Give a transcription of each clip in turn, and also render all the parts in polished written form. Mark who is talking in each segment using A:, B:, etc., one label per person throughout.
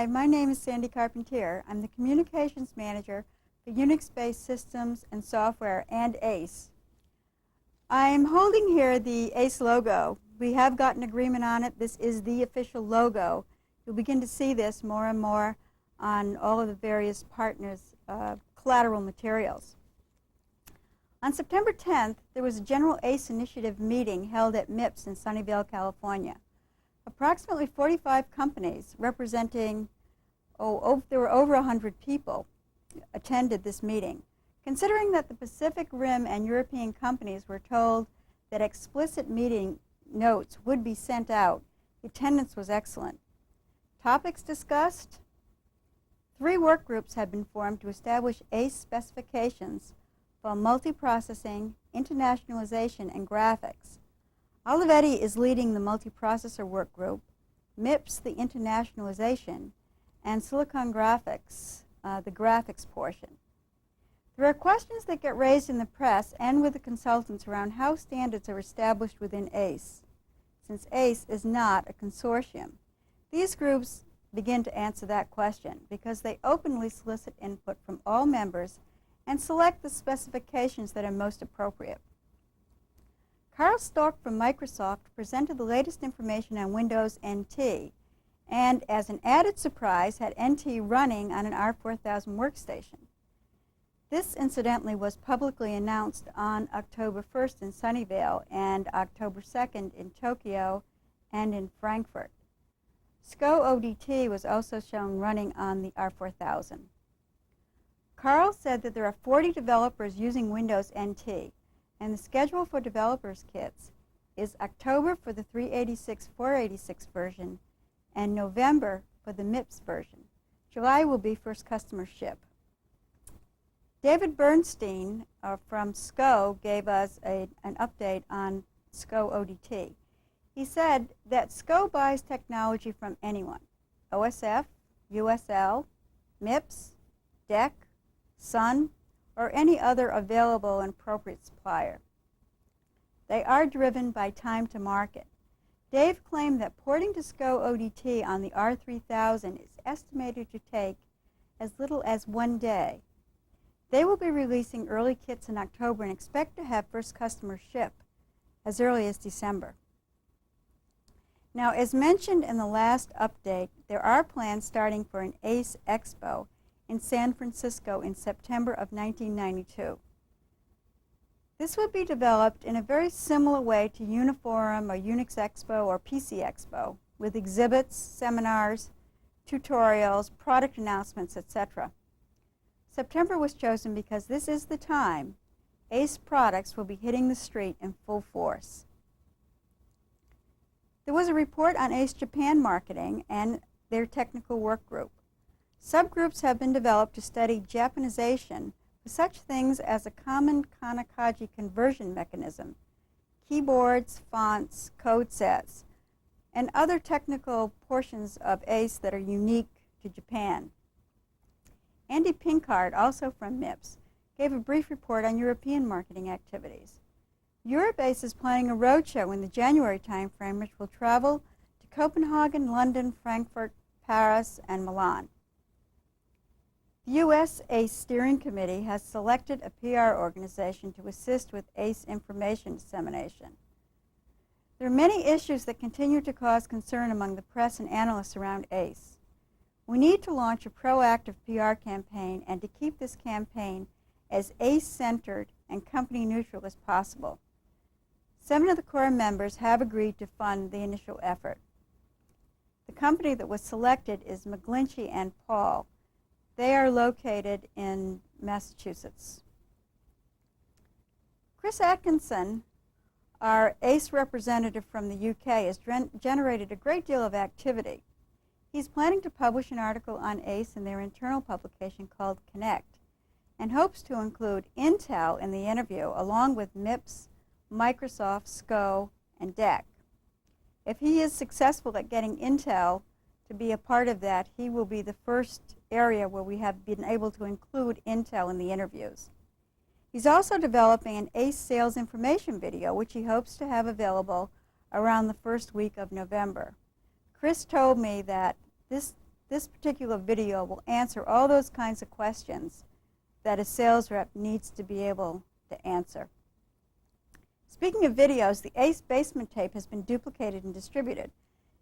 A: Hi, my name is Sandy Carpentier. I'm the Communications Manager for Unix-based systems and software and ACE. I'm holding here the ACE logo. We have gotten agreement on it. This is the official logo. You'll begin to see this more and more on all of the various partners' collateral materials. On September 10th, there was a General ACE Initiative meeting held at MIPS in Sunnyvale, California. Approximately 45 companies representing, there were over 100 people attended this meeting. Considering that the Pacific Rim and European companies were told that explicit meeting notes would be sent out, the attendance was excellent. Topics discussed? 3 work groups have been formed to establish ACE specifications for multiprocessing, internationalization, and graphics. Olivetti is leading the multiprocessor work group, MIPS the internationalization, and Silicon Graphics the graphics portion. There are questions that get raised in the press and with the consultants around how standards are established within ACE, since ACE is not a consortium. These groups begin to answer that question because they openly solicit input from all members and select the specifications that are most appropriate. Carl Stork from Microsoft presented the latest information on Windows NT, and as an added surprise, had NT running on an R4000 workstation. This, incidentally, was publicly announced on October 1st in Sunnyvale and October 2nd in Tokyo and in Frankfurt. SCO ODT was also shown running on the R4000. Carl said that there are 40 developers using Windows NT, and the schedule for developers kits is October for the 386/486 version and November for the MIPS version. July will be first customer ship. David Bernstein from SCO gave us an update on SCO ODT. He said that SCO buys technology from anyone, OSF, USL, MIPS, DEC, Sun, or any other available and appropriate supplier. They are driven by time to market. Dave claimed that porting to SCO ODT on the R3000 is estimated to take as little as 1 day. They will be releasing early kits in October and expect to have first customer ship as early as December. Now, as mentioned in the last update, there are plans starting for an ACE Expo in San Francisco in September of 1992. This would be developed in a very similar way to Uniforum or Unix Expo or PC Expo, with exhibits, seminars, tutorials, product announcements, etc. September was chosen because this is the time ACE products will be hitting the street in full force. There was a report on ACE Japan marketing and their technical work group. Subgroups have been developed to study Japanization for such things as a common Kanakaji conversion mechanism, keyboards, fonts, code sets, and other technical portions of ACE that are unique to Japan. Andy Pinkard, also from MIPS, gave a brief report on European marketing activities. EuroBase is planning a roadshow in the January timeframe, which will travel to Copenhagen, London, Frankfurt, Paris, and Milan. The U.S. ACE Steering Committee has selected a PR organization to assist with ACE information dissemination. There are many issues that continue to cause concern among the press and analysts around ACE. We need to launch a proactive PR campaign and to keep this campaign as ACE-centered and company-neutral as possible. 7 of the core members have agreed to fund the initial effort. The company that was selected is McGlinchey and Paul. They are located in Massachusetts. Chris Atkinson, our ACE representative from the UK, has generated a great deal of activity. He's planning to publish an article on ACE in their internal publication called Connect, and hopes to include Intel in the interview, along with MIPS, Microsoft, SCO, and DEC. If he is successful at getting Intel to be a part of that, he will be the first area where we have been able to include Intel in the interviews. He's also developing an ACE sales information video, which he hopes to have available around the first week of November. Chris told me that this this particular video will answer all those kinds of questions that a sales rep needs to be able to answer. Speaking of videos, the ACE basement tape has been duplicated and distributed.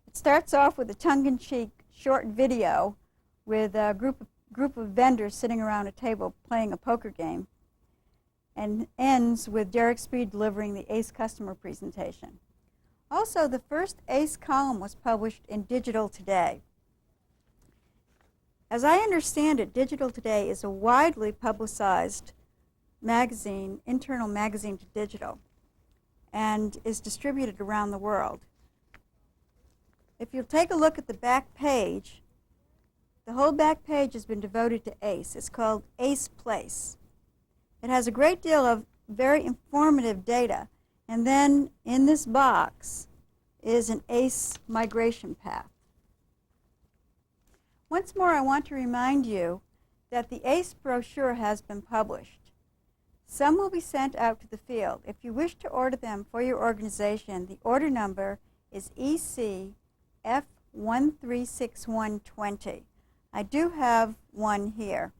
A: It starts off with a tongue-in-cheek short video with a group of vendors sitting around a table playing a poker game, and ends with Derek Speed delivering the ACE customer presentation. Also, the first ACE column was published in Digital Today. As I understand it, Digital Today is a widely publicized magazine, internal magazine to digital, and is distributed around the world. If you'll take a look at the back page, the whole back page has been devoted to ACE. It's called ACE Place. It has a great deal of very informative data, and then in this box is an ACE migration path. Once more, I want to remind you that the ACE brochure has been published. Some will be sent out to the field. If you wish to order them for your organization, the order number is EC F136120. I do have one here.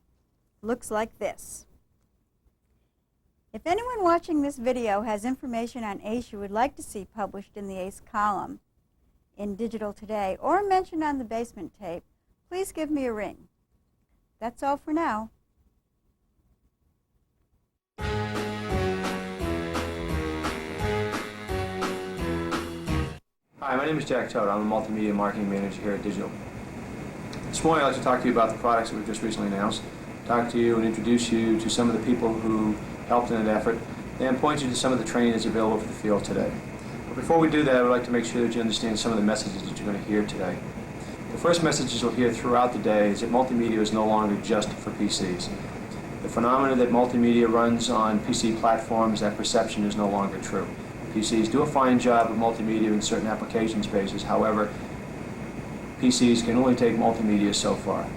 A: Looks like this. If anyone watching this video has information on ACE you would like to see published in the ACE column in Digital Today or mentioned on the basement tape, please give me a ring. That's all for now.
B: Hi, my name is Jack Toto. I'm a multimedia marketing manager here at Digital. This morning I'd like to talk to you about the products that we've just recently announced, talk to you and introduce you to some of the people who helped in that effort, and point you to some of the training that's available for the field today. But before we do that, I would like to make sure that you understand some of the messages that you're going to hear today. The first messages you'll hear throughout the day is that multimedia is no longer just for PCs. The phenomenon that multimedia runs on PC platforms, that perception is no longer true. PCs do a fine job of multimedia in certain application spaces. However, PCs can only take multimedia so far.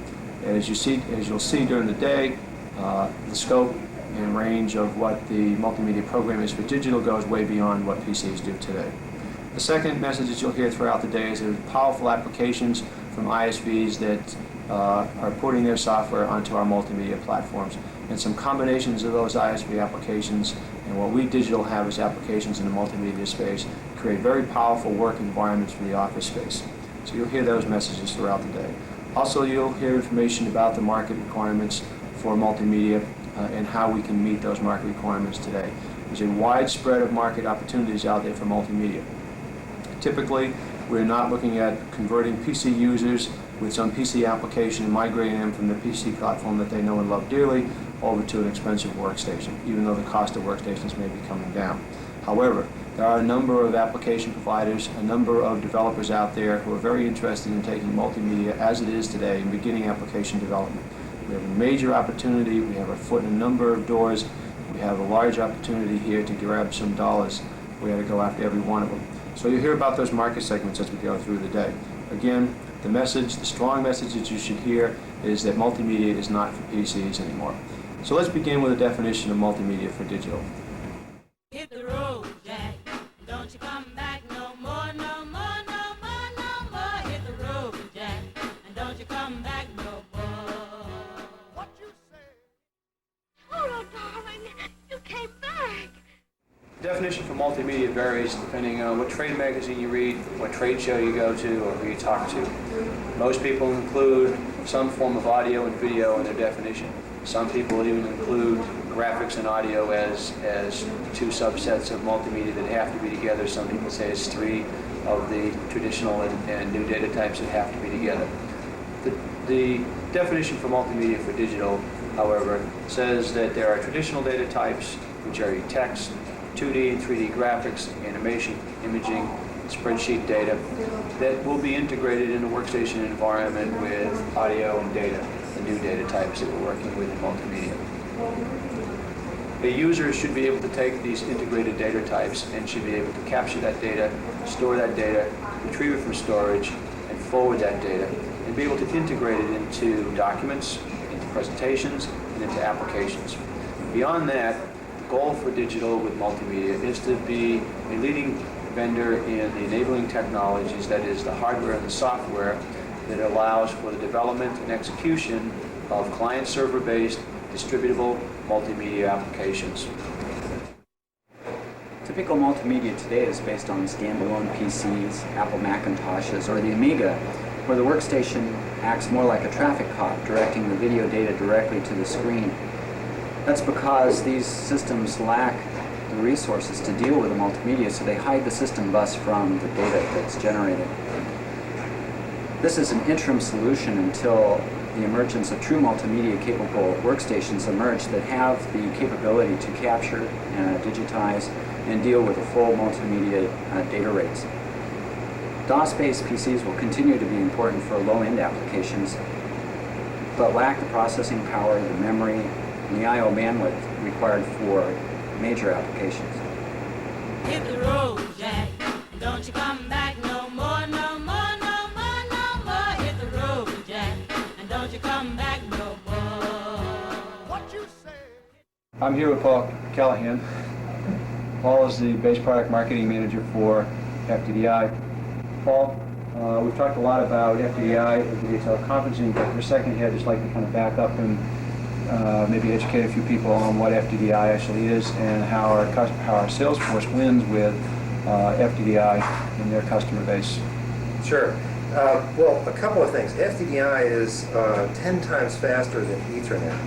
B: As you'll see during the day, the scope and range of what the multimedia program is for digital goes way beyond what PCs do today. The second message that you'll hear throughout the day is that there's powerful applications from ISVs that are putting their software onto our multimedia platforms, and some combinations of those ISV applications and what we Digital have as applications in the multimedia space create very powerful work environments for the office space. So you'll hear those messages throughout the day. Also, you'll hear information about the market requirements for multimedia and how we can meet those market requirements today. There's a wide spread of market opportunities out there for multimedia. Typically, we're not looking at converting PC users with some PC application and migrating them from the PC platform that they know and love dearly over to an expensive workstation, even though the cost of workstations may be coming down. However, there are a number of application providers, a number of developers out there who are very interested in taking multimedia as it is today and beginning application development. We have a major opportunity. We have our foot in a number of doors. We have a large opportunity here to grab some dollars. We got to go after every one of them. So you'll hear about those market segments as we go through the day. Again, the message, the strong message that you should hear is that multimedia is not for PCs anymore. So let's begin with a definition of multimedia for digital.
C: Hit the road, Jack. Don't you come back no more, no more, no more, no more. Hit the road, Jack. And don't you come back no more.
D: What you say? Oh, darling, you came back.
B: The definition for multimedia varies depending on what trade magazine you read, what trade show you go to, or who you talk to. Most people include some form of audio and video in their definition. Some people even include graphics and audio as two subsets of multimedia that have to be together. Some people say it's three of the traditional and new data types that have to be together. The definition for multimedia for digital, however, says that there are traditional data types, which are your text, 2D and 3D graphics, animation, imaging, spreadsheet data, that will be integrated in a workstation environment with audio and data, the new data types that we're working with in multimedia. A user should be able to take these integrated data types and should be able to capture that data, store that data, retrieve it from storage, and forward that data, and be able to integrate it into documents, into presentations, and into applications. Beyond that, the goal for digital with multimedia is to be a leading vendor in the enabling technologies, that is the hardware and the software, that allows for the development and execution of client-server-based distributable multimedia applications.
E: Typical multimedia today is based on standalone PCs, Apple Macintoshes, or the Amiga, where the workstation acts more like a traffic cop, directing the video data directly to the screen. That's because these systems lack the resources to deal with the multimedia, so they hide the system bus from the data that's generated. This is an interim solution until the emergence of true multimedia-capable workstations emerge that have the capability to capture, digitize, and deal with the full multimedia data rates. DOS-based PCs will continue to be important for low-end applications, but lack the processing power, the memory, and the I/O bandwidth required for major applications.
C: Hit the road, Jack, and don't you come back no more, no more, no more, no more. Hit the road, Jack, and don't you come back no more.
D: What you say?
B: I'm here with Paul Callahan. Paul is the base product marketing manager for FDDI. Paul, we've talked a lot about FDDI and video teleconferencing, but for a second here, I'd just like to kind of back up and maybe educate a few people on what FDDI actually is and how our sales force wins with FDDI in their customer base.
F: Sure. Well, a couple of things. FDDI is 10 times faster than Ethernet,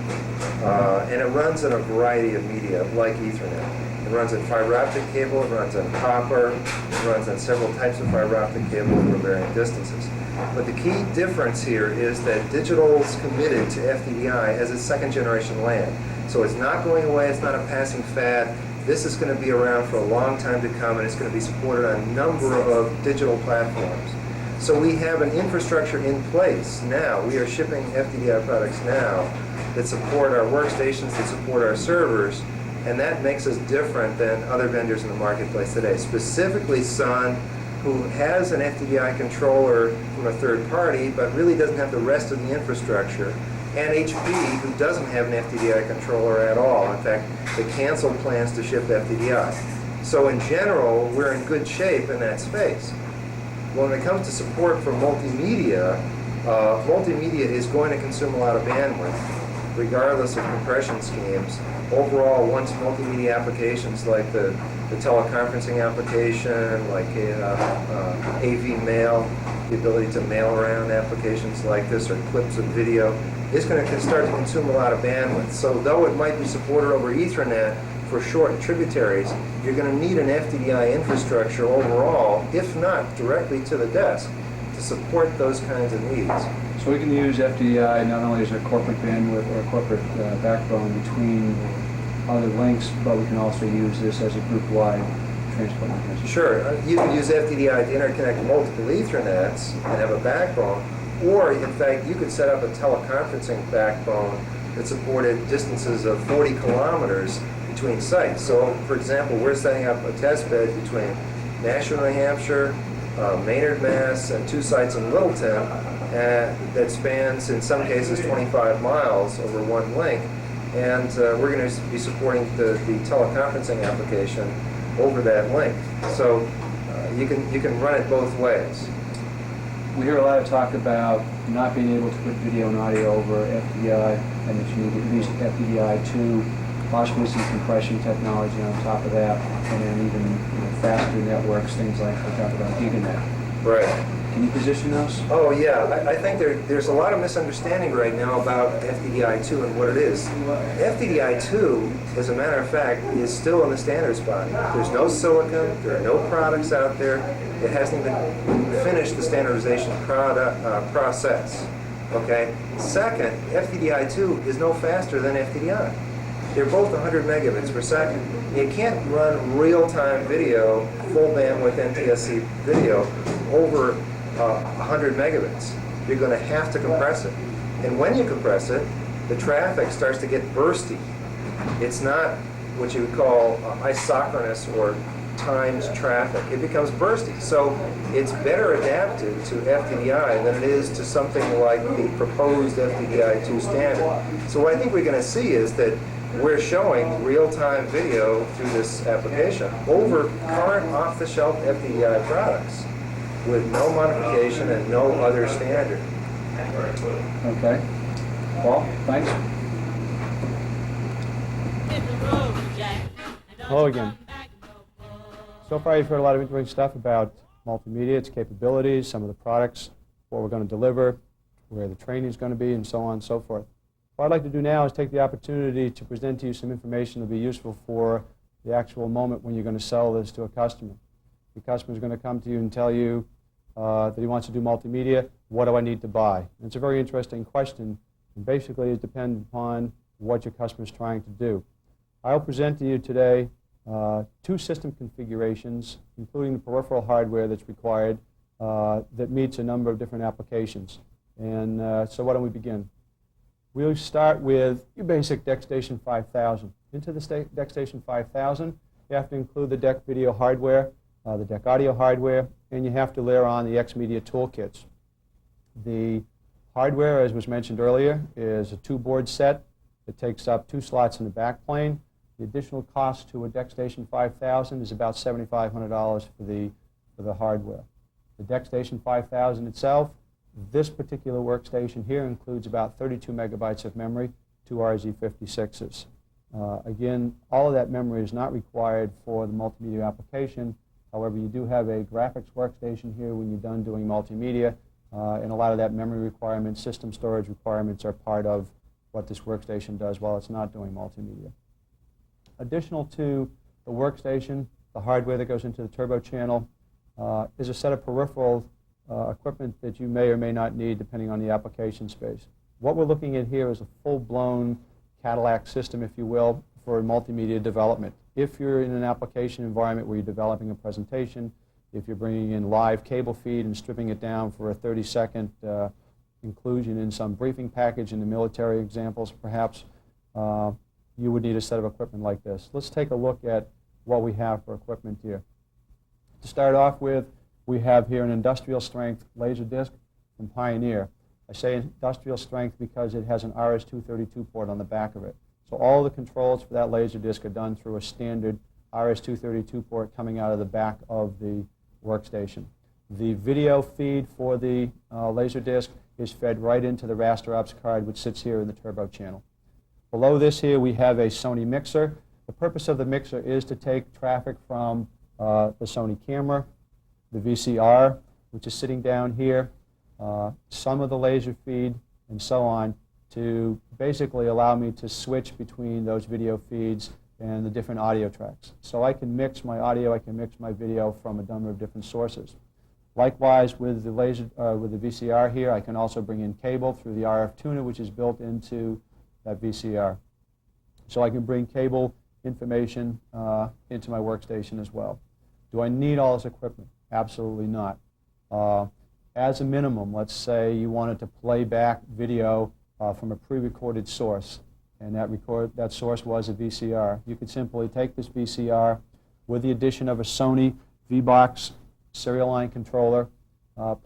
F: and it runs in a variety of media like Ethernet. It runs in fiber optic cable, it runs in copper, it runs on several types of fiber optic cable over varying distances. But the key difference here is that digital is committed to FDDI as its second generation LAN. So it's not going away, it's not a passing fad. This is going to be around for a long time to come, and it's going to be supported on a number of digital platforms. So we have an infrastructure in place now. We are shipping FDDI products now that support our workstations, that support our servers, and that makes us different than other vendors in the marketplace today. Specifically Sun, who has an FDDI controller from a third party, but really doesn't have the rest of the infrastructure, and HP, who doesn't have an FDDI controller at all. In fact, they canceled plans to ship FDDI. So in general, we're in good shape in that space. When it comes to support for multimedia, multimedia is going to consume a lot of bandwidth, regardless of compression schemes. Overall, once multimedia applications like the teleconferencing application, like AV mail, the ability to mail around applications like this, or clips of video, is going to start to consume a lot of bandwidth. So though it might be supported over Ethernet for short tributaries, you're going to need an FDDI infrastructure overall, if not directly to the desk, to support those kinds of needs.
B: So we can use FDDI not only as a corporate bandwidth or a corporate backbone between other links, but we can also use this as a group-wide transport mechanism.
F: Sure, you can use FDDI to interconnect multiple Ethernets and have a backbone, or in fact you could set up a teleconferencing backbone that supported distances of 40 kilometers between sites. So for example, we're setting up a test bed between Nashua, New Hampshire, Maynard, Mass, and 2 sites in Littleton that spans, in some cases, 25 miles over one link. And we're going to be supporting the teleconferencing application over that link. So you can run it both ways.
B: We hear a lot of talk about not being able to put video and audio over FDDI, and that you need at least FDDI2, possibly some compression technology on top of that, and then even faster networks, things like we talked about GigaNet.
F: Right.
B: Can you position those?
F: Oh yeah, I think there's a lot of misunderstanding right now about FDDI2 and what it is. FDDI2, as a matter of fact, is still in the standards body. There's no silicon, there are no products out there. It hasn't even finished the standardization process. Okay? Second, FDDI2 is no faster than FDDI. They're both 100 megabits per second. You can't run real-time video, full bandwidth NTSC video over 100 megabits. You're going to have to compress it. And when you compress it, the traffic starts to get bursty. It's not what you would call isochronous or timed traffic. It becomes bursty. So it's better adapted to FDDI than it is to something like the proposed FDDI2 standard. So what I think we're going to see is that we're showing real-time video through this application over current off-the-shelf FDDI products. with no modification and no other standard.
B: Okay. Paul, thanks.
C: Hit the road, Jack, and don't
B: Hello
C: you
B: again.
C: come back no more.
B: So far you've heard a lot of interesting stuff about multimedia, its capabilities, some of the products, what we're going to deliver, where the training is going to be, and so on and so forth. What I'd like to do now is take the opportunity to present to you some information that will be useful for the actual moment when you're going to sell this to a customer. The customer is going to come to you and tell you that he wants to do multimedia. What do I need to buy? And it's a very interesting question, and basically it depends upon what your customer is trying to do. I'll present to you today two system configurations, including the peripheral hardware that's required, that meets a number of different applications. And so why don't we begin? We'll start with your basic DeckStation 5000. Into the DeckStation 5000, you have to include the Deck video hardware, the Deck audio hardware, and you have to layer on the X-Media toolkits. The hardware, as was mentioned earlier, is a two-board set. It takes up 2 slots in the back plane. The additional cost to a DeckStation 5000 is about $7,500 for the hardware. The DeckStation 5000 itself, this particular workstation here includes about 32 megabytes of memory, 2 RZ56s. Again, all of that memory is not required for the multimedia application. However, you do have a graphics workstation here when you're done doing multimedia, and a lot of that memory requirements, system storage requirements are part of what this workstation does while it's not doing multimedia. Additional to the workstation, the hardware that goes into the turbo channel, is a set of peripheral equipment that you may or may not need depending on the application space. What we're looking at here is a full-blown Cadillac system, if you will, for multimedia development. If you're in an application environment where you're developing a presentation, if you're bringing in live cable feed and stripping it down for a 30-second inclusion in some briefing package in the military examples, perhaps, you would need a set of equipment like this. Let's take a look at what we have for equipment here. To start off with, we have here an industrial strength laser disc from Pioneer. I say industrial strength because it has an RS-232 port on the back of it. So all the controls for that laser disc are done through a standard RS-232 port coming out of the back of the workstation. The video feed for the laser disc is fed right into the raster ops card, which sits here in the turbo channel. Below this here we have a Sony mixer. The purpose of the mixer is to take traffic from the Sony camera, the VCR, which is sitting down here, some of the laser feed, and so on, to basically allow me to switch between those video feeds and the different audio tracks. So I can mix my audio, I can mix my video from a number of different sources. Likewise, with the with the VCR here, I can also bring in cable through the RF tuner, which is built into that VCR. So I can bring cable information into my workstation as well. Do I need all this equipment? Absolutely not. As a minimum, let's say you wanted to play back video from a pre-recorded source, and that source was a VCR. You could simply take this VCR with the addition of a Sony V-Box serial line controller,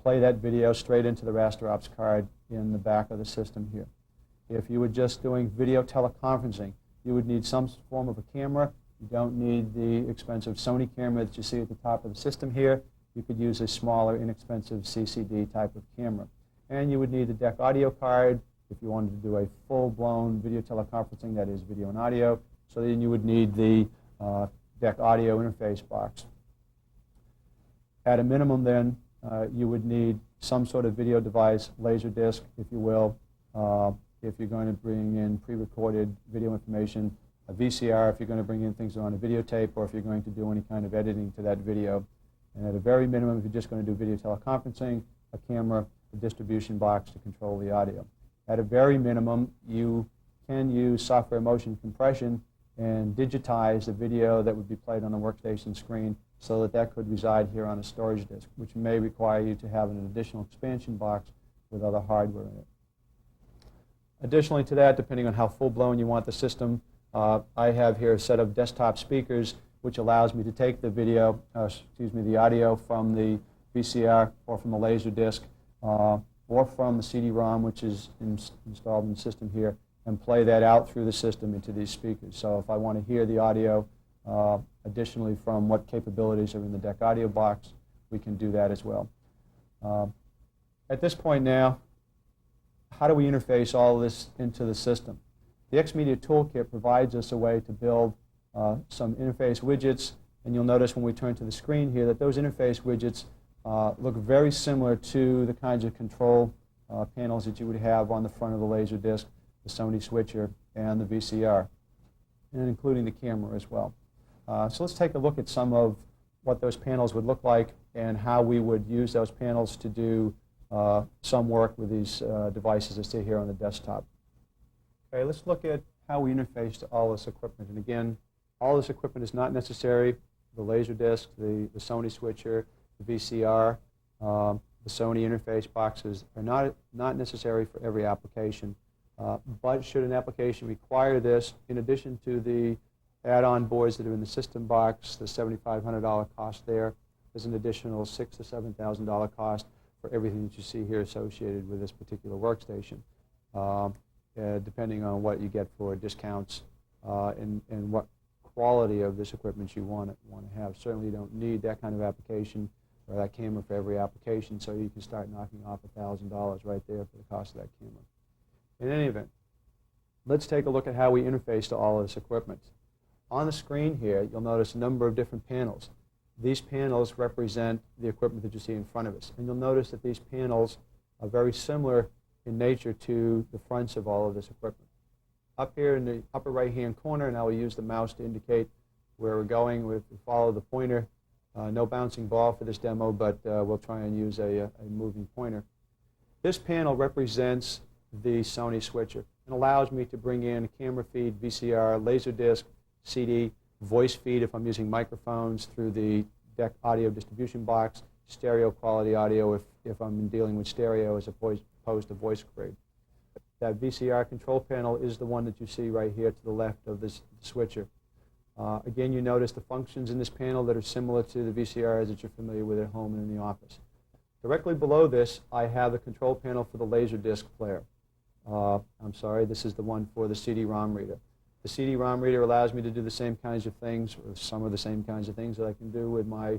B: play that video straight into the raster ops card in the back of the system here. If you were just doing video teleconferencing, you would need some form of a camera. You don't need the expensive Sony camera that you see at the top of the system here. You could use a smaller, inexpensive CCD type of camera. And you would need the Deck audio card if you wanted to do a full-blown video teleconferencing, that is video and audio. So then you would need the Deck audio interface box. At a minimum then, you would need some sort of video device, laser disc, if you will, if you're going to bring in pre-recorded video information, a VCR if you're going to bring in things on a videotape, or if you're going to do any kind of editing to that video. And at a very minimum, if you're just going to do video teleconferencing, a camera, a distribution box to control the audio. At a very minimum, you can use software motion compression and digitize the video that would be played on the workstation screen so that that could reside here on a storage disk, which may require you to have an additional expansion box with other hardware in it. Additionally to that, depending on how full-blown you want the system, I have here a set of desktop speakers which allows me to take the video, the audio from the VCR or from the laser disc or from the CD-ROM, which is installed in the system here, and play that out through the system into these speakers. So if I want to hear the audio additionally from what capabilities are in the Deck audio box, we can do that as well. At this point now, how do we interface all this into the system? The Xmedia Toolkit provides us a way to build some interface widgets, and you'll notice when we turn to the screen here that those interface widgets look very similar to the kinds of control panels that you would have on the front of the Laserdisc, the Sony switcher, and the VCR, and including the camera as well. So let's take a look at some of what those panels would look like and how we would use those panels to do some work with these devices that stay here on the desktop. Okay, let's look at how we interface to all this equipment. And again, all this equipment is not necessary. The Laserdisc, the Sony switcher, the VCR, the Sony interface boxes are not necessary for every application. But should an application require this, in addition to the add-on boards that are in the system box, the $7,500 cost there's an additional $6,000 to $7,000 cost for everything that you see here associated with this particular workstation, depending on what you get for discounts and what quality of this equipment you want to have. Certainly you don't need that kind of application or that camera for every application, so you can start knocking off $1,000 right there for the cost of that camera. In any event, let's take a look at how we interface to all of this equipment. On the screen here, you'll notice a number of different panels. These panels represent the equipment that you see in front of us. And you'll notice that these panels are very similar in nature to the fronts of all of this equipment. Up here in the upper right-hand corner, and I will use the mouse to indicate where we're going. We follow the pointer. No bouncing ball for this demo, but we'll try and use a moving pointer. This panel represents the Sony switcher and allows me to bring in camera feed, VCR, Laserdisc, CD, voice feed if I'm using microphones through the DEC audio distribution box, stereo quality audio if I'm dealing with stereo as opposed to voice grade. That VCR control panel is the one that you see right here to the left of this switcher. Again, you notice the functions in this panel that are similar to the VCRs that you're familiar with at home and in the office. Directly below this, I have the control panel for the Laserdisc player. I'm sorry, this is the one for the CD-ROM reader. The CD-ROM reader allows me to do the same kinds of things, or some of the same kinds of things that I can do with my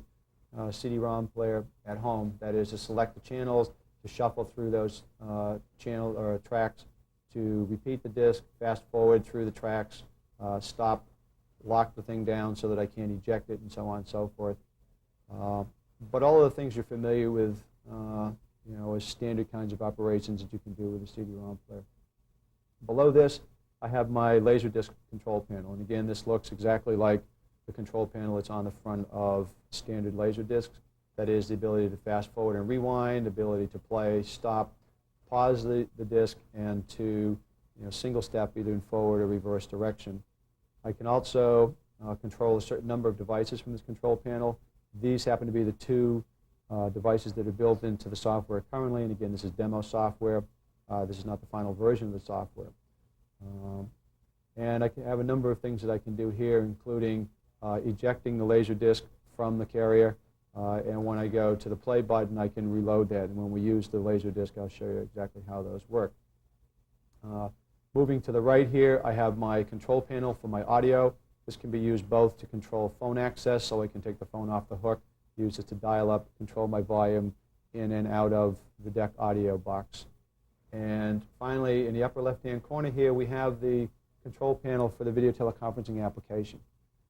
B: CD-ROM player at home. That is to select the channels, to shuffle through those channel or tracks, to repeat the disc, fast forward through the tracks, stop, lock the thing down so that I can't eject it, and so on and so forth. But all of the things you're familiar with, as standard kinds of operations that you can do with a CD-ROM player. Below this, I have my Laserdisc control panel, and again, this looks exactly like the control panel that's on the front of standard Laserdiscs. That is the ability to fast forward and rewind, ability to play, stop, pause the disc, and to single step either in forward or reverse direction. I can also control a certain number of devices from this control panel. These happen to be the two devices that are built into the software currently, and again, this is demo software. This is not the final version of the software. And I can have a number of things that I can do here, including ejecting the Laserdisc from the carrier, and when I go to the play button, I can reload that. And when we use the Laserdisc, I'll show you exactly how those work. Moving to the right here, I have my control panel for my audio. This can be used both to control phone access, so I can take the phone off the hook, use it to dial up, control my volume in and out of the DEC audio box. And finally, in the upper left-hand corner here, we have the control panel for the video teleconferencing application.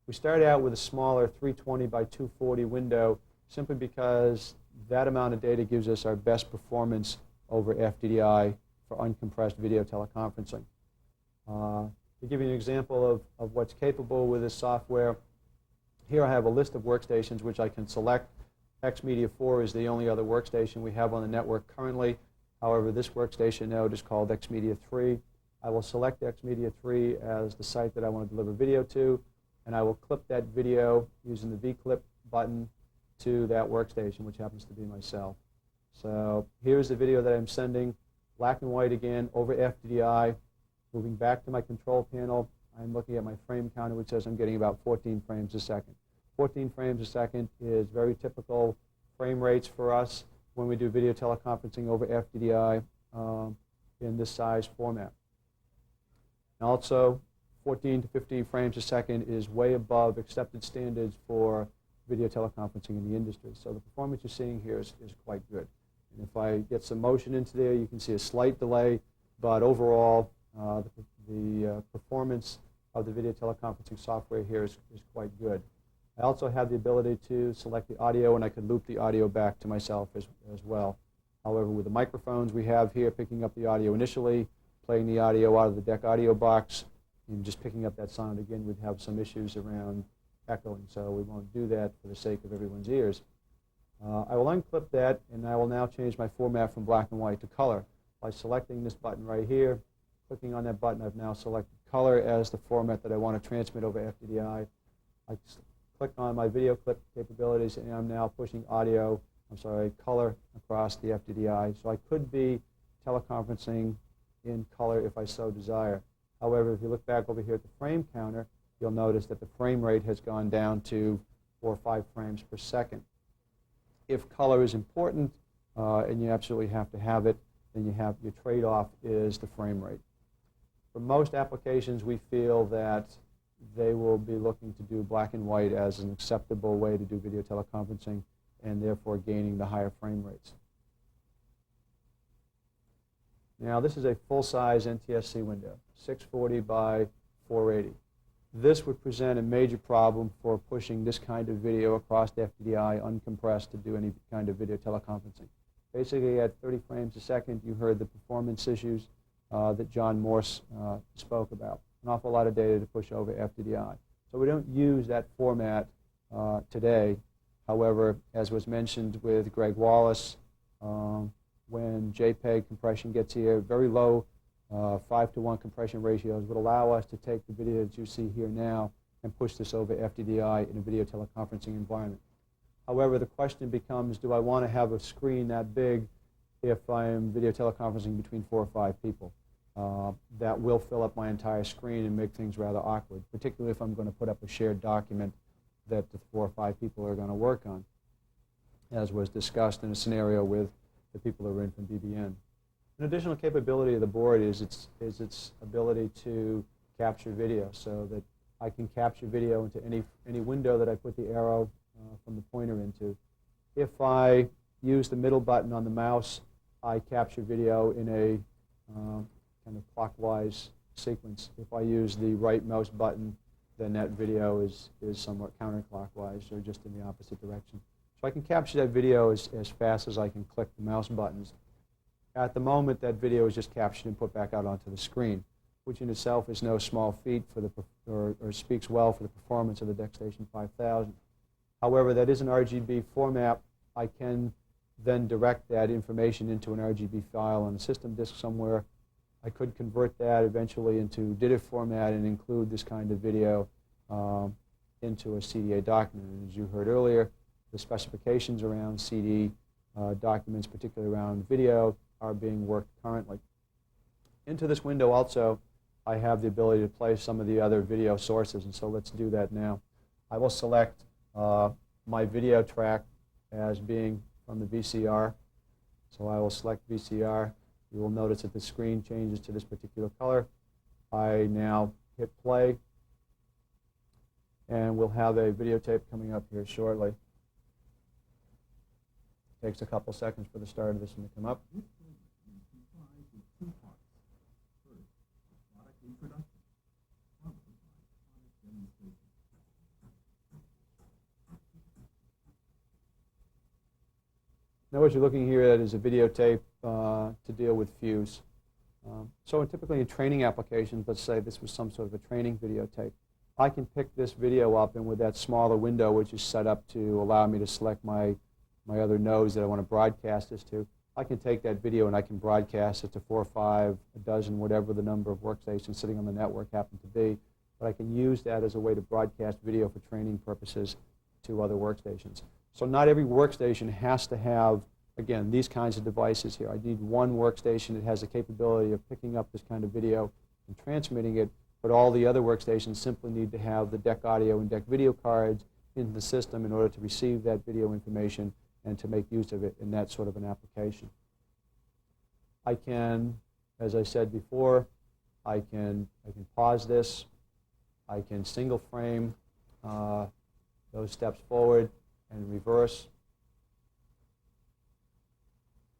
B: We started out with a smaller 320 by 240 window simply because that amount of data gives us our best performance over FDDI for uncompressed video teleconferencing. To give you an example of what's capable with this software, here I have a list of workstations which I can select. Xmedia 4 is the only other workstation we have on the network currently. However, this workstation node is called Xmedia 3. I will select Xmedia 3 as the site that I want to deliver video to, and I will clip that video using the V-clip button to that workstation, which happens to be myself. So here's the video that I'm sending, black and white again, over FDDI. Moving back to my control panel, I'm looking at my frame counter, which says I'm getting about 14 frames a second. 14 frames a second is very typical frame rates for us when we do video teleconferencing over FDDI in this size format. And also, 14 to 15 frames a second is way above accepted standards for video teleconferencing in the industry. So the performance you're seeing here is quite good. And if I get some motion into there, you can see a slight delay, but overall, the performance of the video teleconferencing software here is quite good. I also have the ability to select the audio, and I could loop the audio back to myself as well. However, with the microphones we have here, picking up the audio initially, playing the audio out of the deck audio box, and just picking up that sound again, we'd have some issues around echoing, so we won't do that for the sake of everyone's ears. I will unclip that, and I will now change my format from black and white to color. By selecting this button right here, clicking on that button, I've now selected color as the format that I want to transmit over FDDI. I click on my video clip capabilities, and I'm now pushing color across the FDDI. So I could be teleconferencing in color if I so desire. However, if you look back over here at the frame counter, you'll notice that the frame rate has gone down to 4 or 5 frames per second. If color is important, and you absolutely have to have it, then your trade-off is the frame rate. For most applications, we feel that they will be looking to do black and white as an acceptable way to do video teleconferencing, and therefore gaining the higher frame rates. Now, this is a full-size NTSC window, 640 by 480. This would present a major problem for pushing this kind of video across the FDDI uncompressed to do any kind of video teleconferencing. Basically, at 30 frames a second, you heard the performance issues that John Morse spoke about. An awful lot of data to push over FDDI. So we don't use that format today. However, as was mentioned with Greg Wallace, when JPEG compression gets here, very low 5-to-1 compression ratios would allow us to take the video that you see here now and push this over FDDI in a video teleconferencing environment. However, the question becomes, do I want to have a screen that big if I'm video teleconferencing between 4 or 5 people? That will fill up my entire screen and make things rather awkward, particularly if I'm going to put up a shared document that the 4 or 5 people are going to work on, as was discussed in a scenario with the people that were in from BBN. An additional capability of the board is its ability to capture video, so that I can capture video into any window that I put the arrow from the pointer into. If I use the middle button on the mouse, I capture video in a kind of clockwise sequence. If I use the right mouse button, then that video is somewhat counterclockwise or just in the opposite direction. So I can capture that video as fast as I can click the mouse buttons. At the moment, that video is just captured and put back out onto the screen, which in itself is no small feat for or speaks well for the performance of the DeckStation 5000. However, that is an RGB format. I can then direct that information into an RGB file on a system disk somewhere. I could convert that eventually into DITIF format and include this kind of video into a CDA document. And as you heard earlier, the specifications around CD documents, particularly around video, are being worked currently. Into this window also, I have the ability to play some of the other video sources, and so let's do that now. I will select my video track as being from the VCR. So I will select VCR. You will notice that the screen changes to this particular color. I now hit play, and we'll have a videotape coming up here shortly. Takes a couple seconds for the start of this one to come up. Now what you're looking here at is a videotape to deal with Fuse. So typically in training applications, let's say this was some sort of a training videotape, I can pick this video up, and with that smaller window which is set up to allow me to select my other nodes that I want to broadcast this to, I can take that video and I can broadcast it to 4 or 5, a dozen, whatever the number of workstations sitting on the network happen to be. But I can use that as a way to broadcast video for training purposes to other workstations. So not every workstation has to have, again, these kinds of devices here. I need one workstation that has the capability of picking up this kind of video and transmitting it, but all the other workstations simply need to have the DEC audio and DEC video cards in the system in order to receive that video information and to make use of it in that sort of an application. I can, as I said before, I can pause this. I can single frame those steps forward and reverse.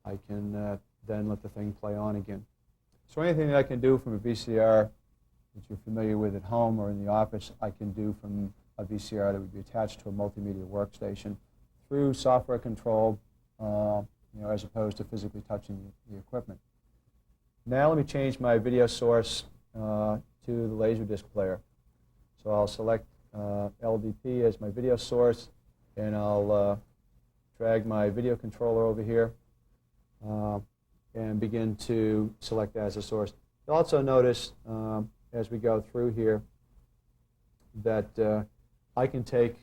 B: I can then let the thing play on again. So anything that I can do from a VCR that you're familiar with at home or in the office, I can do from a VCR that would be attached to a multimedia workstation through software control, as opposed to physically touching the equipment. Now let me change my video source to the Laserdisc player. So I'll select LDP as my video source, and I'll drag my video controller over here and begin to select that as a source. You'll also notice as we go through here that I can take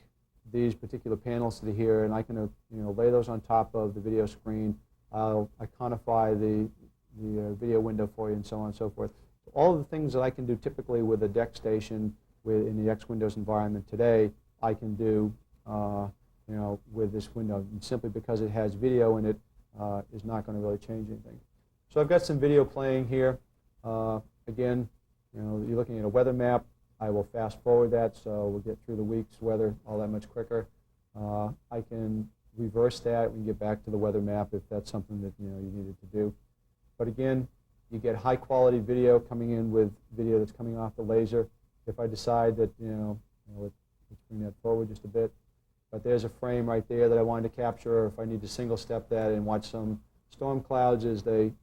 B: these particular panels to here, and I can lay those on top of the video screen. I'll iconify the video window for you, and so on and so forth. All of the things that I can do typically with a deck station in the X Windows environment today, I can do with this window. And simply because it has video in it is not going to really change anything. So I've got some video playing here. Again, you're looking at a weather map. I will fast forward that, so we'll get through the week's weather all that much quicker. I can reverse that. We can get back to the weather map if that's something that you needed to do. But again, you get high quality video coming in with video that's coming off the laser. If I decide that let's bring that forward just a bit. But there's a frame right there that I wanted to capture. Or if I need to single step that and watch some storm clouds as they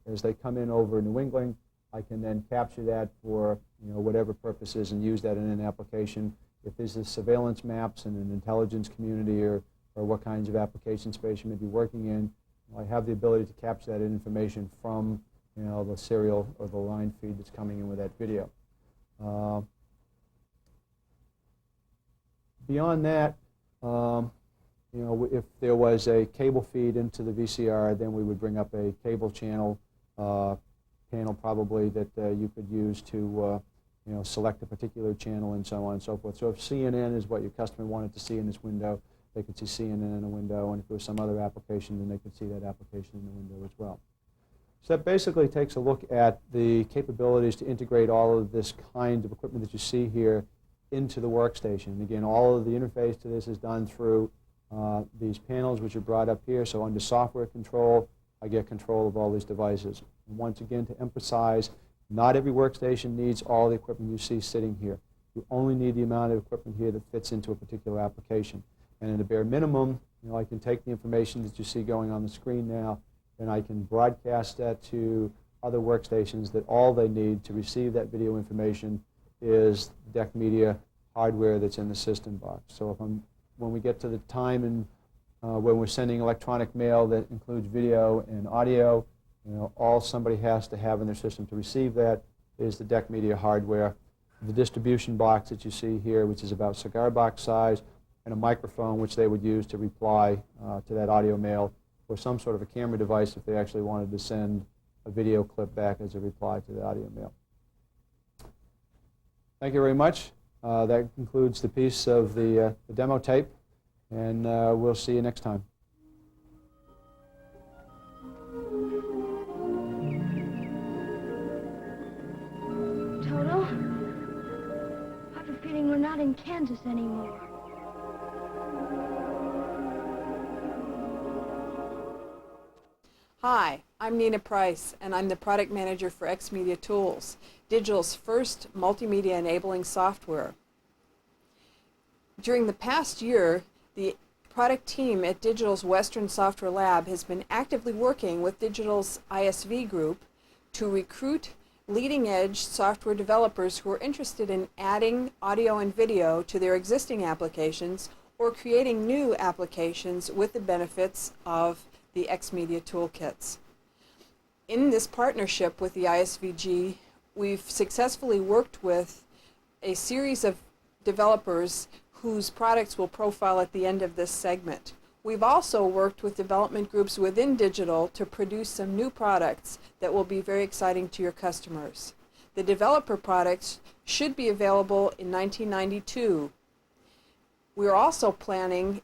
B: come in over New England, I can then capture that for whatever purposes and use that in an application. If this is surveillance maps in an intelligence community or what kinds of application space you may be working in, I have the ability to capture that information from the serial or the line feed that's coming in with that video. Beyond that, if there was a cable feed into the VCR, then we would bring up a cable channel panel probably that you could use to select a particular channel and so on and so forth. So if CNN is what your customer wanted to see in this window, they could see CNN in a window, and if there was some other application, then they could see that application in the window as well. So that basically takes a look at the capabilities to integrate all of this kind of equipment that you see here into the workstation. And again, all of the interface to this is done through these panels which are brought up here. So under software control, I get control of all these devices. And once again, to emphasize, not every workstation needs all the equipment you see sitting here. You only need the amount of equipment here that fits into a particular application. And at a bare minimum, I can take the information that you see going on the screen now, and I can broadcast that to other workstations that all they need to receive that video information is deck media hardware that's in the system box. So when we get to the time and when we're sending electronic mail that includes video and audio, all somebody has to have in their system to receive that is the deck media hardware, the distribution box that you see here, which is about cigar box size, and a microphone which they would use to reply to that audio mail, or some sort of a camera device if they actually wanted to send a video clip back as a reply to the audio mail. Thank you very much. That concludes the piece of the demo tape, and we'll see you next time.
D: Toto, I have a feeling we're not in Kansas anymore.
G: Hi, I'm Nina Price, and I'm the product manager for X Media Tools, Digital's first multimedia enabling software. During the past year, the product team at Digital's Western Software Lab has been actively working with Digital's ISV group to recruit leading-edge software developers who are interested in adding audio and video to their existing applications or creating new applications with the benefits of the X Media toolkits. In this partnership with the ISVG, we've successfully worked with a series of developers whose products will profile at the end of this segment. We've also worked with development groups within Digital to produce some new products that will be very exciting to your customers. The developer products should be available in 1992. We're also planning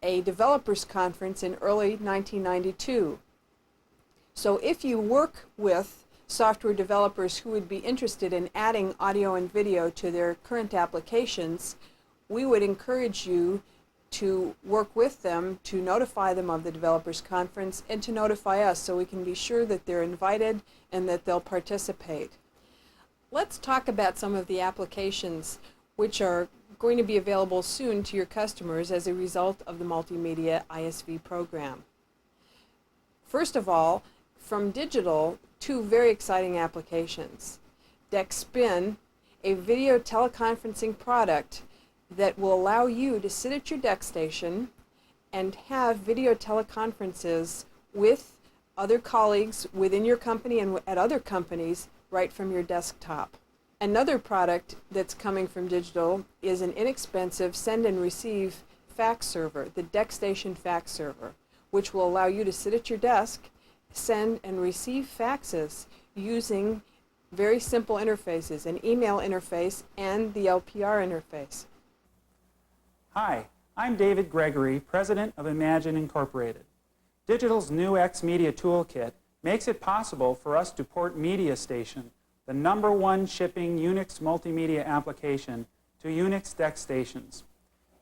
G: a developers conference in early 1992. So if you work with software developers who would be interested in adding audio and video to their current applications, we would encourage you to work with them to notify them of the developers conference and to notify us so we can be sure that they're invited and that they'll participate. Let's talk about some of the applications which are going to be available soon to your customers as a result of the Multimedia ISV program. First of all, from Digital, two very exciting applications. DeckSpin, a video teleconferencing product that will allow you to sit at your deck station and have video teleconferences with other colleagues within your company and at other companies right from your desktop. Another product that's coming from Digital is an inexpensive send and receive fax server, the DeckStation fax server, which will allow you to sit at your desk, send and receive faxes using very simple interfaces, an email interface and the LPR interface.
H: Hi, I'm David Gregory, President of Imagine Incorporated. Digital's new X-Media Toolkit makes it possible for us to port MediaStation, the #1 shipping Unix multimedia application, to Unix deck stations.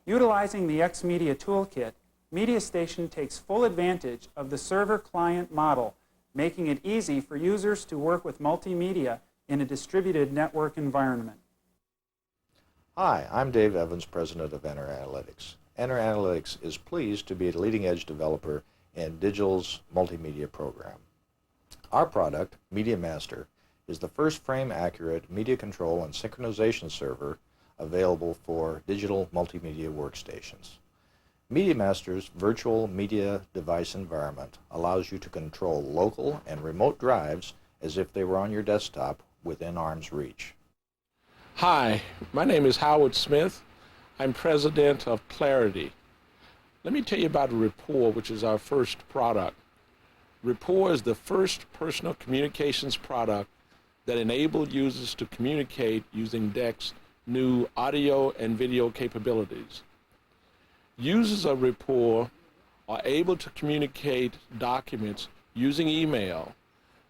H: Utilizing the X-Media Toolkit, MediaStation takes full advantage of the server-client model, making it easy for users to work with multimedia in a distributed network environment.
I: Hi, I'm Dave Evans, President of Enter Analytics. Enter Analytics is pleased to be a leading-edge developer in Digital's multimedia program. Our product, MediaMaster, is the first frame-accurate media control and synchronization server available for digital multimedia workstations. MediaMaster's virtual media device environment allows you to control local and remote drives as if they were on your desktop within arm's reach.
J: Hi, my name is Howard Smith. I'm president of Clarity. Let me tell you about Rapport, which is our first product. Rapport is the first personal communications product that enabled users to communicate using DEC's new audio and video capabilities. Users of Rapport are able to communicate documents using email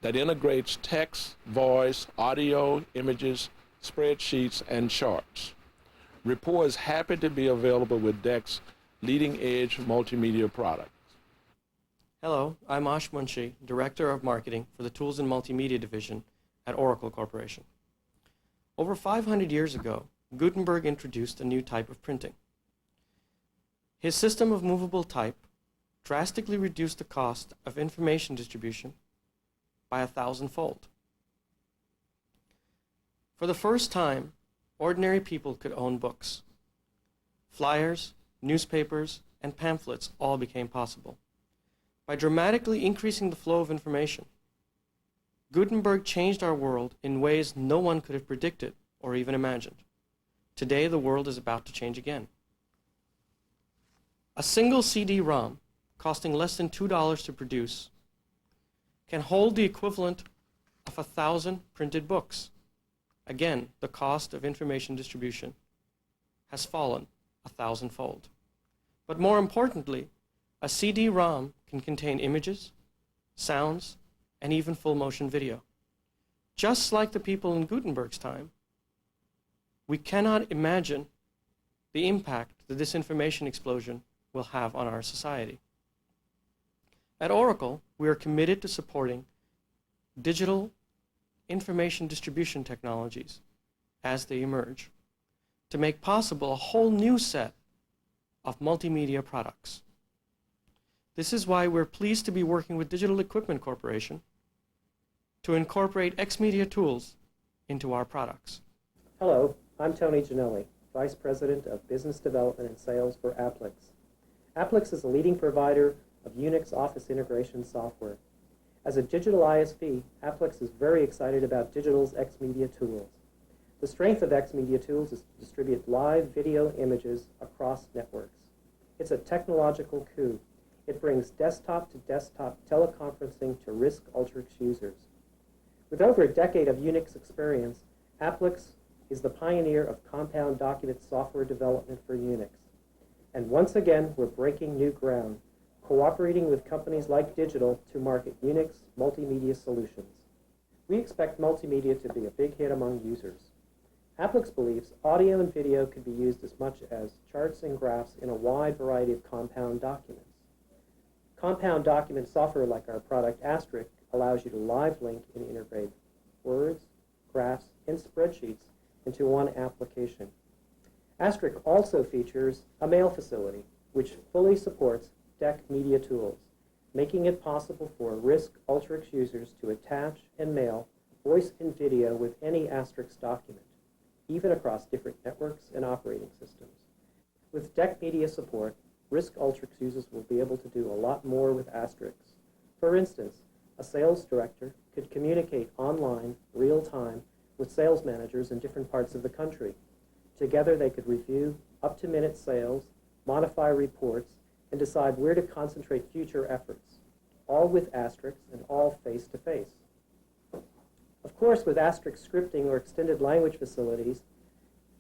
J: that integrates text, voice, audio, images, spreadsheets, and charts. Rapport is happy to be available with DEC's leading-edge multimedia products.
K: Hello, I'm Ash Munshi, Director of Marketing for the Tools and Multimedia Division at Oracle Corporation. Over 500 years ago, Gutenberg introduced a new type of printing. His system of movable type drastically reduced the cost of information distribution by 1,000-fold. For the first time, ordinary people could own books. Flyers, newspapers, and pamphlets all became possible. By dramatically increasing the flow of information, Gutenberg changed our world in ways no one could have predicted or even imagined. Today, the world is about to change again. A single CD-ROM, costing less than $2 to produce, can hold the equivalent of 1,000 printed books. Again, the cost of information distribution has fallen 1,000-fold. But more importantly, a CD-ROM can contain images, sounds, and even full-motion video. Just like the people in Gutenberg's time, we cannot imagine the impact that this information explosion will have on our society. At Oracle, we are committed to supporting digital information distribution technologies as they emerge to make possible a whole new set of multimedia products. This is why we're pleased to be working with Digital Equipment Corporation to incorporate X-Media tools into our products.
L: Hello, I'm Tony Giannelli, Vice President of Business Development and Sales for Applix. Applix is a leading provider of Unix office integration software. As a digital ISV, Applix is very excited about Digital's X-Media tools. The strength of X-Media tools is to distribute live video images across networks. It's a technological coup. It brings desktop-to-desktop teleconferencing to RISC-Ultrix users. With over a decade of Unix experience, Applix is the pioneer of compound document software development for Unix. And once again, we're breaking new ground, cooperating with companies like Digital to market Unix multimedia solutions. We expect multimedia to be a big hit among users. Applix believes audio and video could be used as much as charts and graphs in a wide variety of compound documents. Compound document software like our product Asterisk allows you to live link and integrate words, graphs, and spreadsheets into one application. Asterisk also features a mail facility, which fully supports DEC media tools, making it possible for RISC Ultrix users to attach and mail voice and video with any Asterisk document, even across different networks and operating systems. With DEC media support, RISC Ultrix users will be able to do a lot more with Asterisks. For instance, a sales director could communicate online, real-time, with sales managers in different parts of the country. Together they could review up-to-minute sales, modify reports, and decide where to concentrate future efforts, all with Asterisks and all face-to-face. Of course, with Asterisk scripting or extended language facilities,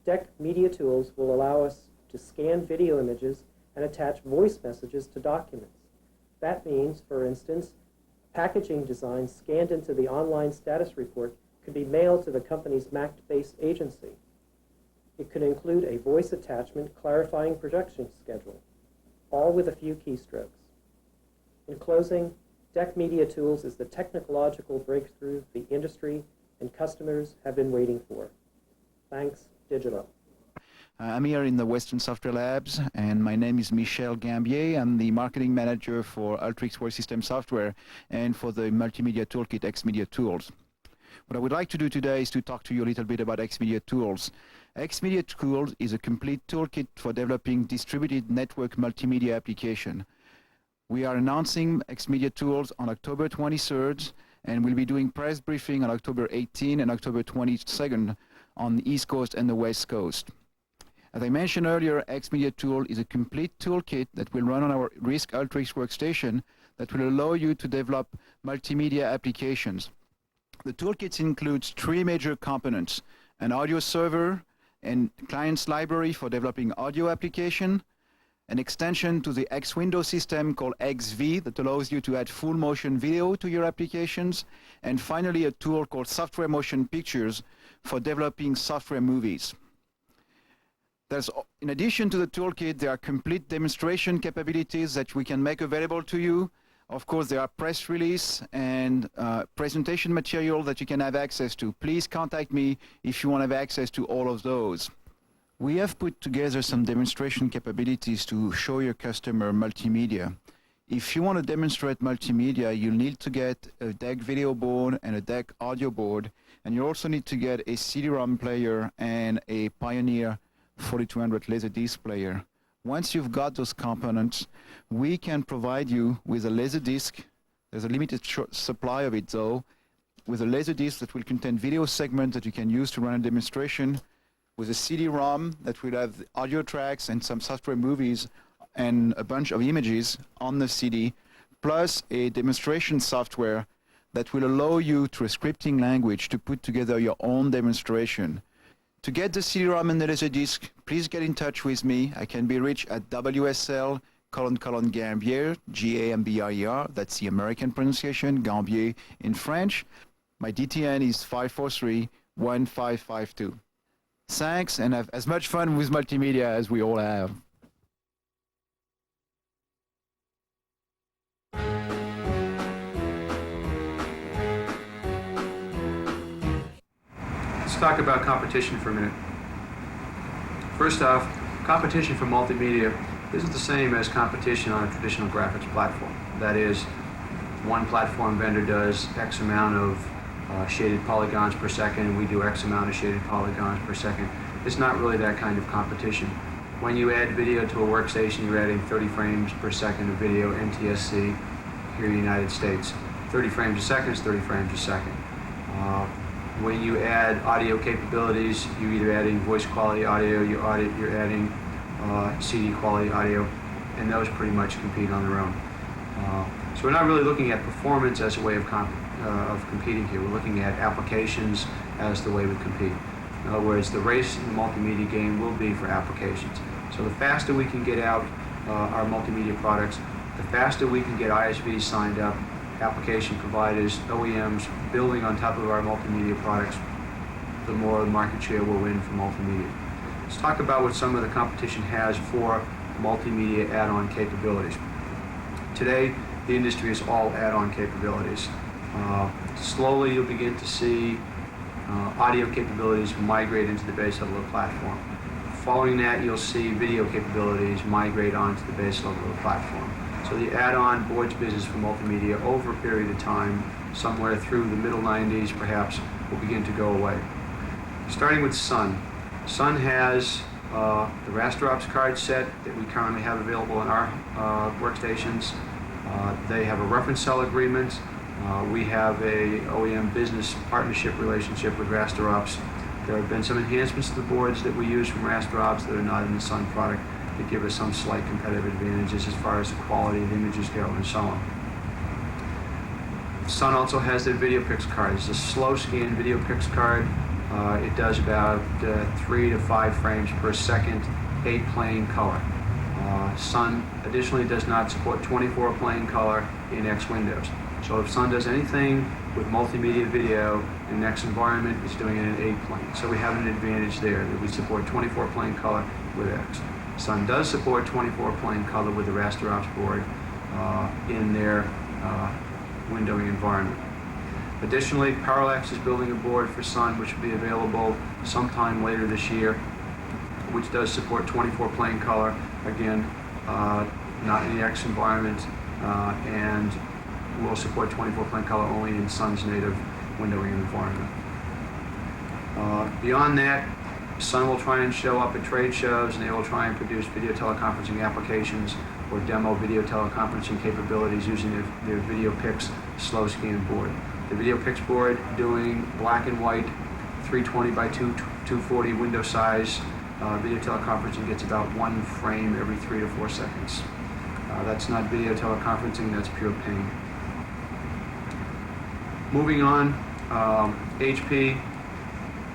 L: DEC media tools will allow us to scan video images and attach voice messages to documents. That means, for instance, packaging design scanned into the online status report could be mailed to the company's Mac-based agency. It could include a voice attachment clarifying production schedule, all with a few keystrokes. In closing, DEC Media Tools is the technological breakthrough the industry and customers have been waiting for. Thanks, Digital.
M: I'm here in the Western Software Labs, and my name is Michel Gambier. I'm the marketing manager for Ultrix Voice System Software and for the Multimedia Toolkit X Media Tools. What I would like to do today is to talk to you a little bit about X Media Tools. X Media Tools is a complete toolkit for developing distributed network multimedia application. We are announcing X Media Tools on October 23rd, and we'll be doing press briefing on October 18 and October 22nd on the East Coast and the West Coast. As I mentioned earlier, X Media Tool is a complete toolkit that will run on our RISC Ultrix workstation that will allow you to develop multimedia applications. The toolkit includes three major components: an audio server and client's library for developing audio application, an extension to the X window system called XV that allows you to add full motion video to your applications, and finally a tool called Software Motion Pictures for developing software movies. In addition to the toolkit, there are complete demonstration capabilities that we can make available to you. Of course, there are press release and presentation material that you can have access to. Please contact me if you want to have access to all of those. We have put together some demonstration capabilities to show your customer multimedia. If you want to demonstrate multimedia, you'll need to get a DEC video board and a DEC audio board, and you also need to get a CD-ROM player and a Pioneer 4200 Laserdisc player. Once you've got those components, we can provide you with a Laserdisc. There's a limited supply of it though, with a Laserdisc that will contain video segments that you can use to run a demonstration, with a CD-ROM that will have audio tracks and some software movies and a bunch of images on the CD, plus a demonstration software that will allow you, through a scripting language, to put together your own demonstration. To get the CD-ROM and the Laserdisc, please get in touch with me. I can be reached at WSL:/Gambier, Gambier, that's the American pronunciation, Gambier in French. My DTN is 543-1552. Thanks, and have as much fun with multimedia as we all have.
B: Let's talk about competition for a minute. First off, competition for multimedia isn't the same as competition on a traditional graphics platform. That is, one platform vendor does X amount of shaded polygons per second, and we do X amount of shaded polygons per second. It's not really that kind of competition. When you add video to a workstation, you're adding 30 frames per second of video, NTSC, here in the United States. 30 frames a second is 30 frames a second. When you add audio capabilities, you're either adding voice quality audio, you're adding CD quality audio, and those pretty much compete on their own. So we're not really looking at performance as a way of competing here. We're looking at applications as the way we compete. In other words, the race in the multimedia game will be for applications. So the faster we can get out our multimedia products, the faster we can get ISVs signed up, application providers, OEMs building on top of our multimedia products, the more market share we'll win for multimedia. Let's talk about what some of the competition has for multimedia add-on capabilities. Today, the industry is all add-on capabilities. Slowly, you'll begin to see audio capabilities migrate into the base level of the platform. Following that, you'll see video capabilities migrate onto the base level of the platform. So the add-on boards business for multimedia over a period of time, somewhere through the middle 90s perhaps, will begin to go away. Starting with Sun. Sun has the Raster Ops card set that we currently have available in our workstations. They have a reference cell agreement. We have a OEM business partnership relationship with Raster Ops. There have been some enhancements to the boards that we use from Raster Ops that are not in the Sun product that give us some slight competitive advantages as far as the quality of images go and so on. Sun also has their VideoPix card. It's a slow scan VideoPix card. It does about 3 to 5 frames per second, 8 plane color. Sun additionally does not support 24 plane color in X Windows. So if Sun does anything with multimedia video in X environment, it's doing it in 8 plane. So we have an advantage there that we support 24 plane color with X. Sun does support 24 plane color with the Raster Ops board in their windowing environment. Additionally, Parallax is building a board for Sun which will be available sometime later this year, which does support 24 plane color, again, not in the X environment, and will support 24 plane color only in Sun's native windowing environment. Beyond that, Sun will try and show up at trade shows, and they will try and produce video teleconferencing applications or demo video teleconferencing capabilities using their VideoPix slow scan board. The VideoPix board doing black and white 320 by 240 window size video teleconferencing gets about 1 frame every 3 to 4 seconds. That's not video teleconferencing, that's pure pain. Moving on, HP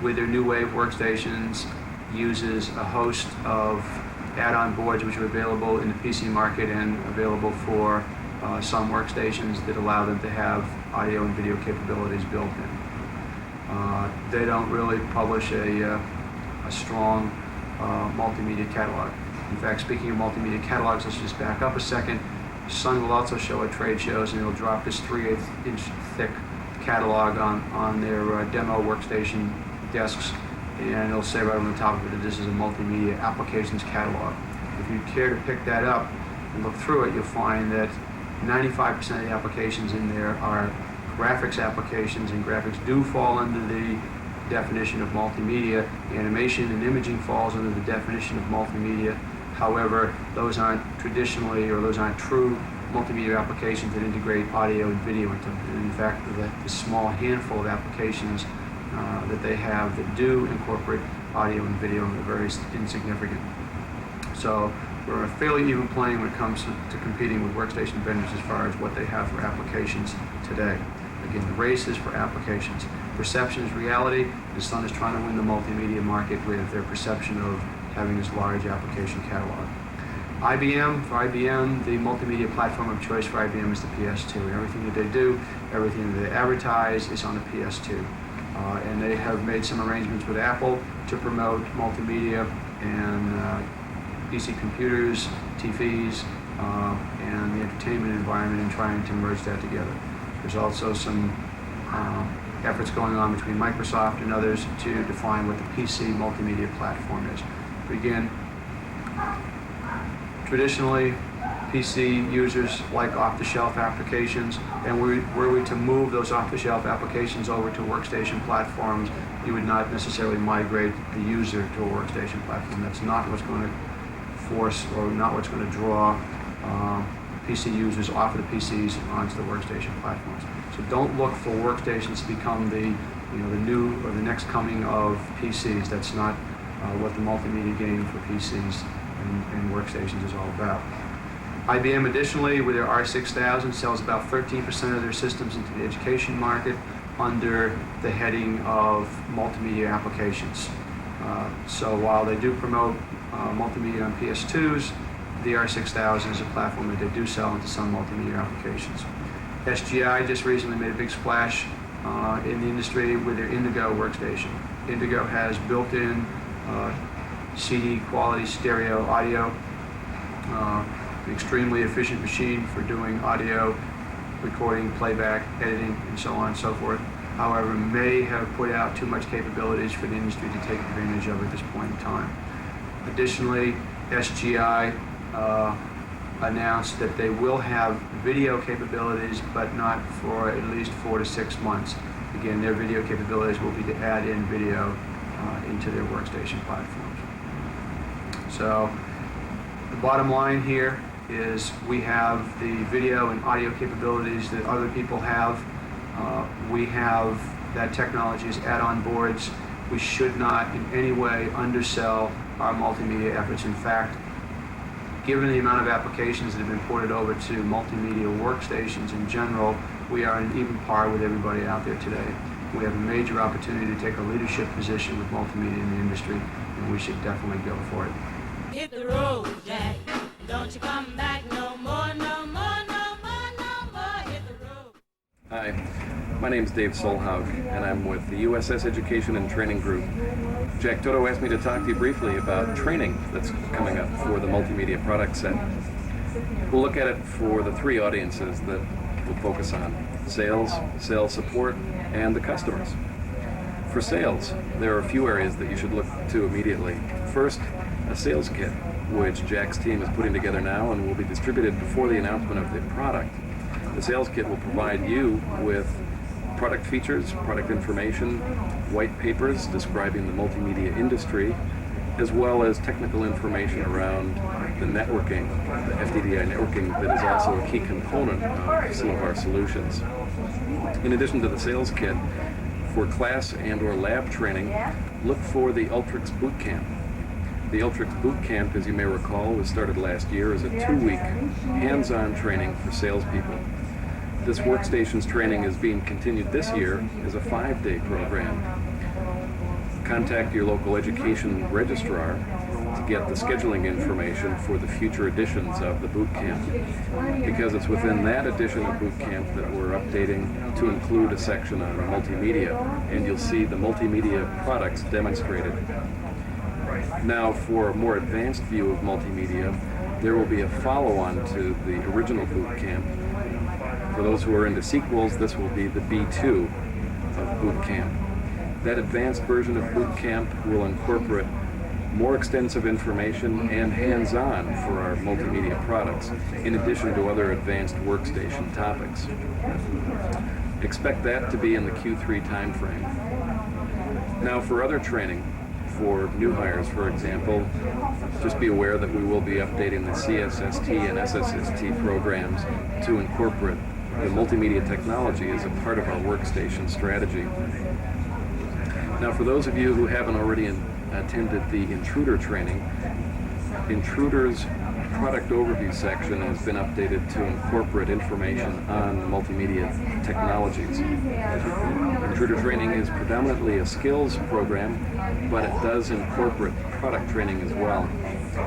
B: with their new wave workstations uses a host of add-on boards which are available in the PC market and available for some workstations that allow them to have audio and video capabilities built in. They don't really publish a strong multimedia catalog. In fact, speaking of multimedia catalogs, let's just back up a second. Sun will also show at trade shows, and they'll drop this 3/8 inch thick catalog on their demo workstation desks, and it'll say right on the top of it that this is a multimedia applications catalog. If you care to pick that up and look through it, you'll find that 95% of the applications in there are graphics applications, and graphics do fall under the definition of multimedia. Animation and imaging falls under the definition of multimedia. However, those aren't traditionally, or those aren't true multimedia applications that integrate audio and video into them. And in fact, the small handful of applications that they have that do incorporate audio and video are very insignificant. So we're a fairly even playing when it comes to competing with workstation vendors as far as what they have for applications today. Again, the race is for applications. Perception is reality. The Sun is trying to win the multimedia market with their perception of having this large application catalog. IBM, for IBM, the multimedia platform of choice for IBM is the PS2. And everything that they do, everything that they advertise is on the PS2. And they have made some arrangements with Apple to promote multimedia and PC computers, TVs, and the entertainment environment, and trying to merge that together. There's also some efforts going on between Microsoft and others to define what the PC multimedia platform is. But again, traditionally, PC users like off-the-shelf applications, and were we to move those off-the-shelf applications over to workstation platforms, you would not necessarily migrate the user to a workstation platform. That's not what's going to force, or not what's going to draw PC users off of the PCs onto the workstation platforms. So don't look for workstations to become the new or the next coming of PCs. That's not what the multimedia game for PCs and workstations is all about. IBM additionally, with their R6000, sells about 13% of their systems into the education market under the heading of multimedia applications. So while they do promote multimedia on PS2s, the R6000 is a platform that they do sell into some multimedia applications. SGI just recently made a big splash in the industry with their Indigo workstation. Indigo has built-in CD quality stereo audio, an extremely efficient machine for doing audio recording, playback, editing, and so on and so forth. However, may have put out too much capabilities for the industry to take advantage of at this point in time. Additionally, SGI announced that they will have video capabilities, but not for at least 4 to 6 months. Again, their video capabilities will be to add in video into their workstation platforms. So the bottom line here is we have the video and audio capabilities that other people have. We have that technology as add-on boards. We should not in any way undersell our multimedia efforts. In fact, given the amount of applications that have been ported over to multimedia workstations in general, we are on even par with everybody out there today. We have a major opportunity to take a leadership position with multimedia in the industry, and we should definitely go for it.
C: Hit the road, Jack. Don't you come back no more, no more, no more, no more. Hit the road.
N: Hi, my name's Dave Solhaug, and I'm with the USS Education and Training Group. Jack Toto asked me to talk to you briefly about training that's coming up for the multimedia product set. We'll look at it for the three audiences that we'll focus on: sales, sales support, and the customers. For sales, there are a few areas that you should look to immediately. First, a sales kit, which Jack's team is putting together now and will be distributed before the announcement of the product. The sales kit will provide you with product features, product information, white papers describing the multimedia industry, as well as technical information around the networking, the FDDI networking that is also a key component of some of our solutions. In addition to the sales kit, for class and or lab training, look for the Ultrix Boot Camp. The Ultrix Boot Camp, as you may recall, was started last year as a 2-week hands-on training for salespeople. This workstations training is being continued this year as a 5-day program. Contact your local education registrar to get the scheduling information for the future editions of the boot camp, because it's within that edition of boot camp that we're updating to include a section on multimedia, and you'll see the multimedia products demonstrated. Now, for a more advanced view of multimedia, there will be a follow-on to the original boot camp. For those who are into sequels, this will be the B2 of boot camp. That advanced version of boot camp will incorporate more extensive information and hands-on for our multimedia products, in addition to other advanced workstation topics. Expect that to be in the Q3 timeframe. Now, for other training, for new hires, for example, just be aware that we will be updating the CSST and SSST programs to incorporate the multimedia technology as a part of our workstation strategy. Now, for those of you who haven't already attended the Intruder training, Intruder's product overview section has been updated to incorporate information on the multimedia technologies. Intruder training is predominantly a skills program, but it does incorporate product training as well.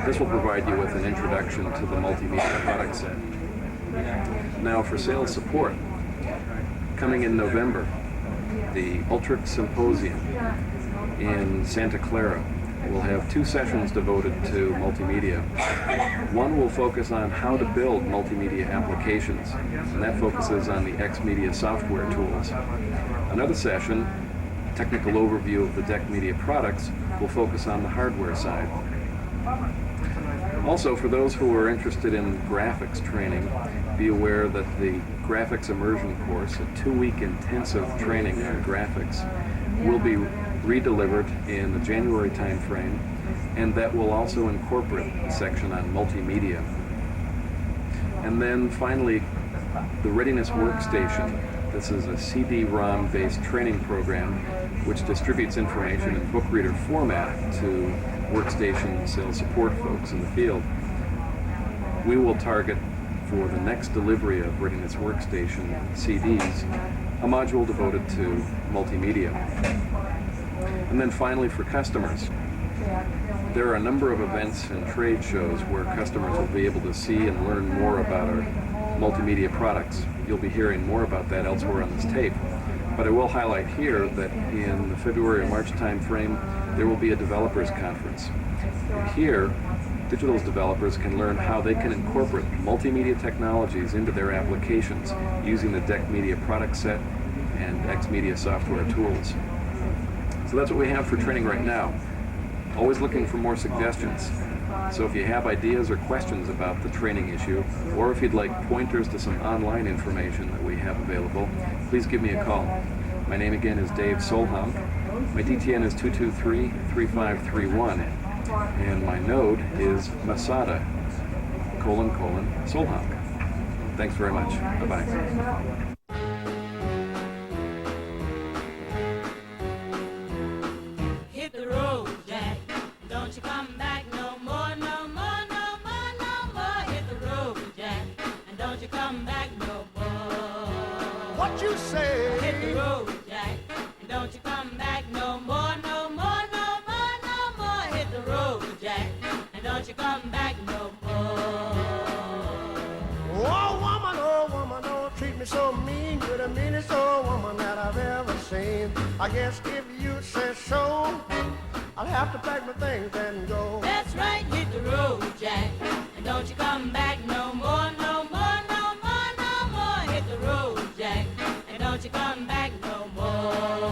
N: This will provide you with an introduction to the multimedia product set. Now, for sales support, coming in November, the Ultrix Symposium in Santa Clara will have 2 sessions devoted to multimedia. One will focus on how to build multimedia applications, and that focuses on the X-Media software tools. Another session, technical overview of the DEC Media products, will focus on the hardware side. Also, for those who are interested in graphics training, be aware that the Graphics Immersion course, a 2-week intensive training on graphics, will be redelivered in the January timeframe, and that will also incorporate a section on multimedia. And then finally, the Readiness Workstation. This is a CD-ROM based training program which distributes information in book reader format to workstation sales support folks in the field. We will target for the next delivery of Readiness Workstation CDs a module devoted to multimedia. And then finally, for customers, there are a number of events and trade shows where customers will be able to see and learn more about our multimedia products. You'll be hearing more about that elsewhere on this tape. But I will highlight here that in the February or March timeframe, there will be a developers conference. Here, Digital's developers can learn how they can incorporate multimedia technologies into their applications using the DEC Media product set and X Media software tools. So that's what we have for training right now. Always looking for more suggestions. So if you have ideas or questions about the training issue, or if you'd like pointers to some online information that we have available, please give me a call. My name again is Dave Solhamk. My DTN is 223-3531. And my node is Masada, Solhamk. Thanks very much. Bye-bye.
C: Hit the road, Jack. Don't you come back no more, no more, no more, no more. Hit the road, Jack. And don't you come back no more.
O: What you say?
C: Hit the road, Jack. And don't you come back no more, no more, no more, no more. Hit the road, Jack. And don't you come back no more.
O: Oh woman, don't treat me so mean. You're the meanest old woman that I've ever seen. I guess if you say so, I'll have to pack my things and go.
C: That's right, hit the road, Jack. And don't you come back no more, no more, no more, no more. Hit the road, Jack. And don't you come back no more.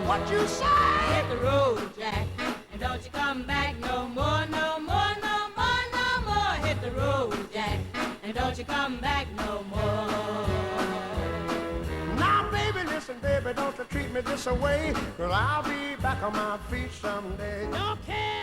O: What you say?
C: Hit the road, Jack. And don't you come back no more, no more, no more, no more. Hit the road, Jack. And don't you come back no more.
O: Now, baby, listen, baby, don't you treat me this away, 'cause I'll be back on my feet someday.
C: Don't care